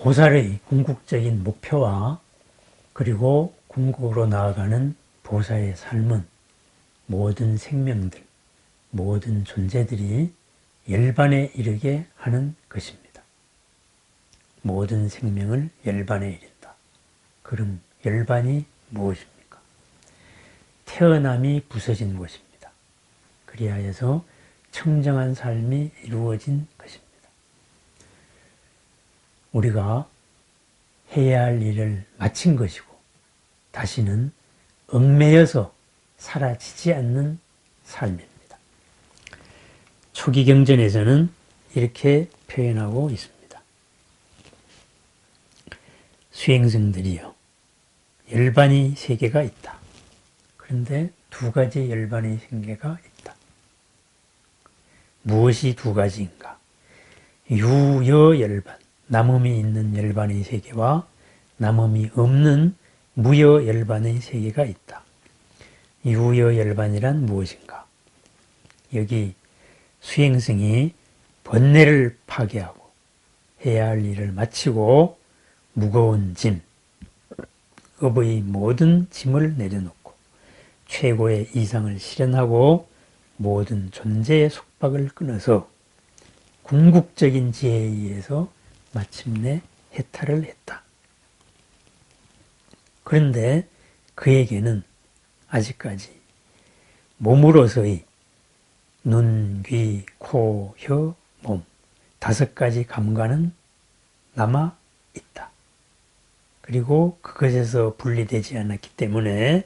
보살의 궁극적인 목표와 그리고 궁극으로 나아가는 보살의 삶은 모든 생명들, 모든 존재들이 열반에 이르게 하는 것입니다. 모든 생명을 열반에 이른다. 그럼 열반이 무엇입니까? 태어남이 부서진 곳입니다. 그리하여서 청정한 삶이 이루어진 것입니다. 우리가 해야 할 일을 마친 것이고 다시는 얽매여서 사라지지 않는 삶입니다. 초기 경전에서는 이렇게 표현하고 있습니다. 수행승들이요, 열반의 세계가 있다. 그런데 두 가지 열반의 세계가 있다. 무엇이 두 가지인가? 유여열반, 남음이 있는 열반의 세계와 남음이 없는 무여열반의 세계가 있다. 유여열반이란 무엇인가? 여기 수행승이 번뇌를 파괴하고 해야 할 일을 마치고 무거운 짐, 업의 모든 짐을 내려놓고 최고의 이상을 실현하고 모든 존재의 속박을 끊어서 궁극적인 지혜에 의해서 마침내 해탈을 했다. 그런데 그에게는 아직까지 몸으로서의 눈, 귀, 코, 혀, 몸 5가지 감관은 남아 있다. 그리고 그것에서 분리되지 않았기 때문에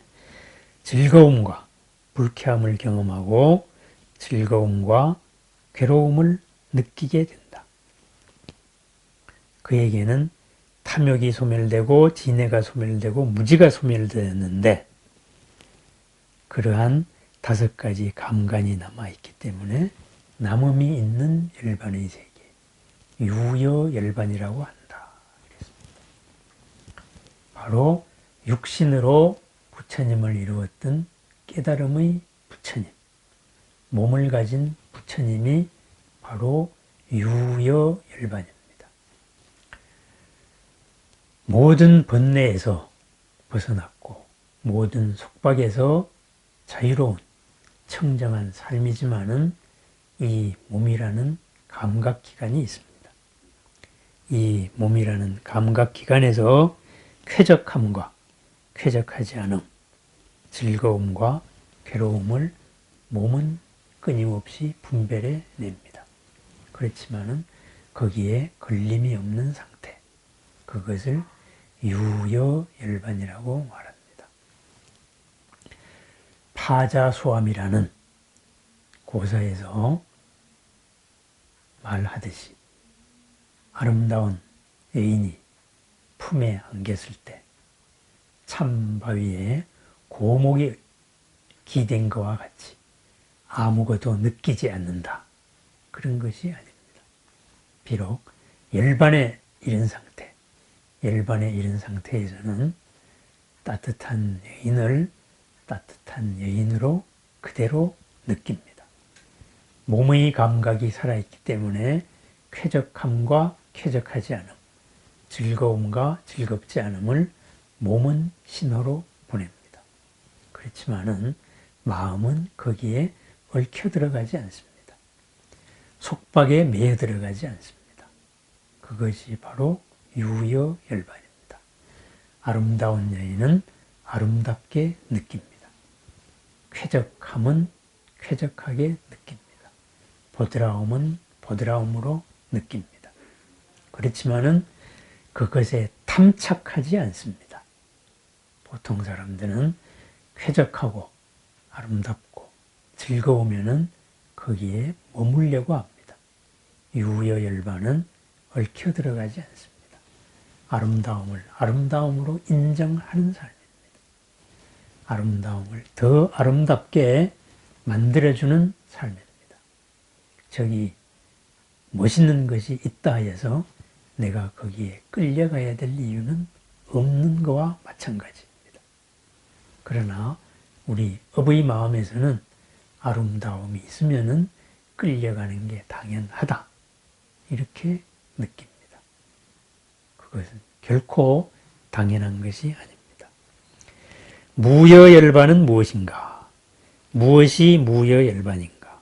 즐거움과 불쾌함을 경험하고 즐거움과 괴로움을 느끼게 된다. 그에게는 탐욕이 소멸되고 진해가 소멸되고 무지가 소멸되었는데 그러한 5가지 감관이 남아있기 때문에 남음이 있는 열반의 세계, 유여열반이라고 한다. 바로 육신으로 부처님을 이루었던 깨달음의 부처님, 몸을 가진 부처님이 바로 유여열반입니다. 모든 번뇌에서 벗어났고 모든 속박에서 자유로운 청정한 삶이지만은 이 몸이라는 감각기관이 있습니다. 이 몸이라는 감각기관에서 쾌적함과 쾌적하지 않음, 즐거움과 괴로움을 몸은 끊임없이 분별해 냅니다. 그렇지만은 거기에 걸림이 없는 상태, 그것을 유여열반이라고 말합니다. 파자소함이라는 고사에서 말하듯이 아름다운 여인이 품에 안겼을 때 참바위에 고목이 기댄 것과 같이 아무것도 느끼지 않는다. 그런 것이 아닙니다. 비록 열반에 이른 상태, 열반에 이른 상태에서는 따뜻한 여인을 따뜻한 여인으로 그대로 느낍니다. 몸의 감각이 살아있기 때문에 쾌적함과 쾌적하지 않음, 즐거움과 즐겁지 않음을 몸은 신호로 보냅니다. 그렇지만은 마음은 거기에 얽혀 들어가지 않습니다. 속박에 매여 들어가지 않습니다. 그것이 바로 유여열반입니다. 아름다운 여인은 아름답게 느낍니다. 쾌적함은 쾌적하게 느낍니다. 보드라움은 보드라움으로 느낍니다. 그렇지만은 그것에 탐착하지 않습니다. 보통 사람들은 쾌적하고 아름답고 즐거우면은 거기에 머물려고 합니다. 유여열반은 얽혀 들어가지 않습니다. 아름다움을 아름다움으로 인정하는 삶입니다. 아름다움을 더 아름답게 만들어주는 삶입니다. 저기 멋있는 것이 있다 해서 내가 거기에 끌려가야 될 이유는 없는 것과 마찬가지입니다. 그러나 우리 업의 마음에서는 아름다움이 있으면은 끌려가는 게 당연하다. 이렇게 느낍니다. 그것은 결코 당연한 것이 아닙니다. 무여열반은 무엇인가? 무엇이 무여열반인가?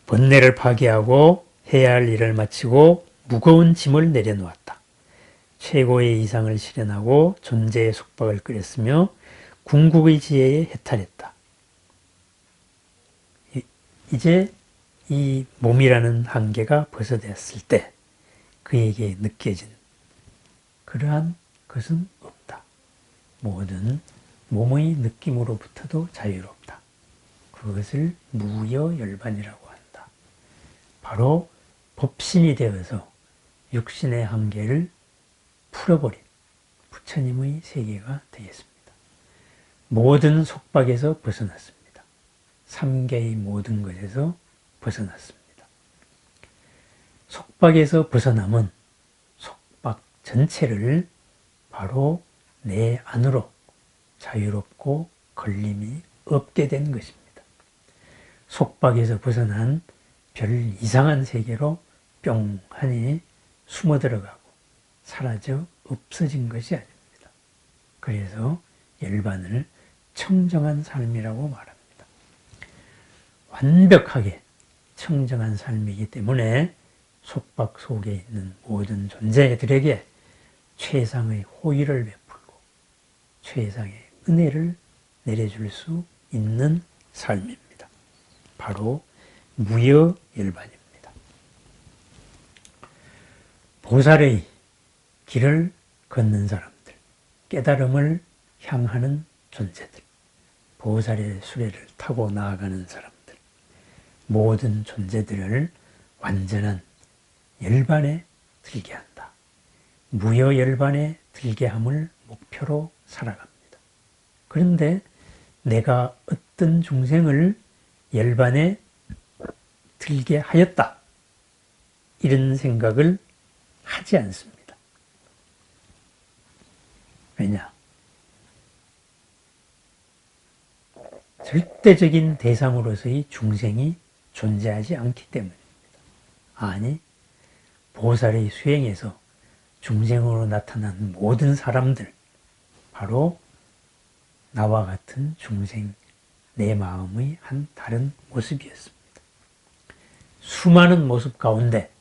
번뇌를 파괴하고 해야 할 일을 마치고 무거운 짐을 내려놓았다. 최고의 이상을 실현하고 존재의 속박을 끓였으며 궁극의 지혜에 해탈했다. 이제 이 몸이라는 한계가 벗어졌을 때 그에게 느껴진 그러한 것은 없다. 모든 몸의 느낌으로부터도 자유롭다. 그것을 무여열반이라고 한다. 바로 법신이 되어서 육신의 한계를 풀어버린 부처님의 세계가 되겠습니다. 모든 속박에서 벗어났습니다. 삼계의 모든 것에서 벗어났습니다. 속박에서 벗어남은 속박 전체를 바로 내 안으로 자유롭고 걸림이 없게 된 것입니다. 속박에서 벗어난 별 이상한 세계로 뿅 하니 숨어 들어가고 사라져 없어진 것이 아닙니다. 그래서 열반을 청정한 삶이라고 말합니다. 완벽하게 청정한 삶이기 때문에 속박 속에 있는 모든 존재들에게 최상의 호의를 베풀고 최상의 은혜를 내려줄 수 있는 삶입니다. 바로 무여열반입니다. 보살의 길을 걷는 사람들, 깨달음을 향하는 존재들, 보살의 수레를 타고 나아가는 사람들, 모든 존재들을 완전한 열반에 들게 한다. 무여열반에 들게 함을 목표로 살아갑니다. 그런데 내가 어떤 중생을 열반에 들게 하였다. 이런 생각을 하지 않습니다. 왜냐? 절대적인 대상으로서의 중생이 존재하지 않기 때문입니다. 아니, 보살의 수행에서 중생으로 나타난 모든 사람들, 바로 나와 같은 중생, 내 마음의 한 다른 모습이었습니다. 수많은 모습 가운데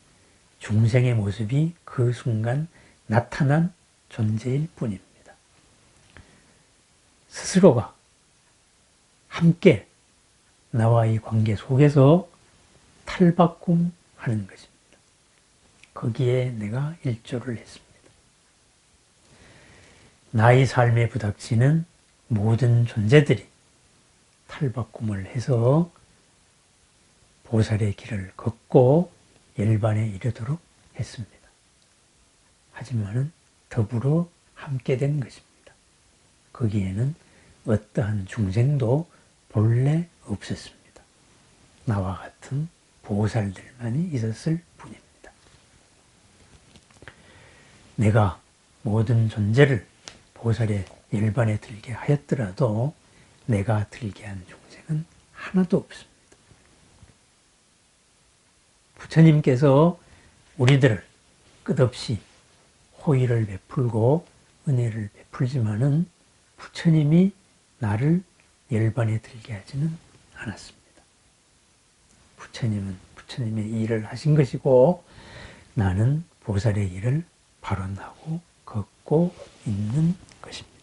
중생의 모습이 그 순간 나타난 존재일 뿐입니다. 스스로가 함께 나와의 관계 속에서 탈바꿈하는 것입니다. 거기에 내가 일조를 했습니다. 나의 삶에 부닥치는 모든 존재들이 탈바꿈을 해서 보살의 길을 걷고 열반에 이르도록 했습니다. 하지만 더불어 함께 된 것입니다. 거기에는 어떠한 중생도 본래 없었습니다. 나와 같은 보살들만이 있었을 뿐입니다. 내가 모든 존재를 보살의 열반에 들게 하였더라도 내가 들게 한 중생은 하나도 없습니다. 부처님께서 우리들을 끝없이 호의를 베풀고 은혜를 베풀지만은 부처님이 나를 열반에 들게 하지는 않았습니다. 부처님은 부처님의 일을 하신 것이고 나는 보살의 일을 발언하고 걷고 있는 것입니다.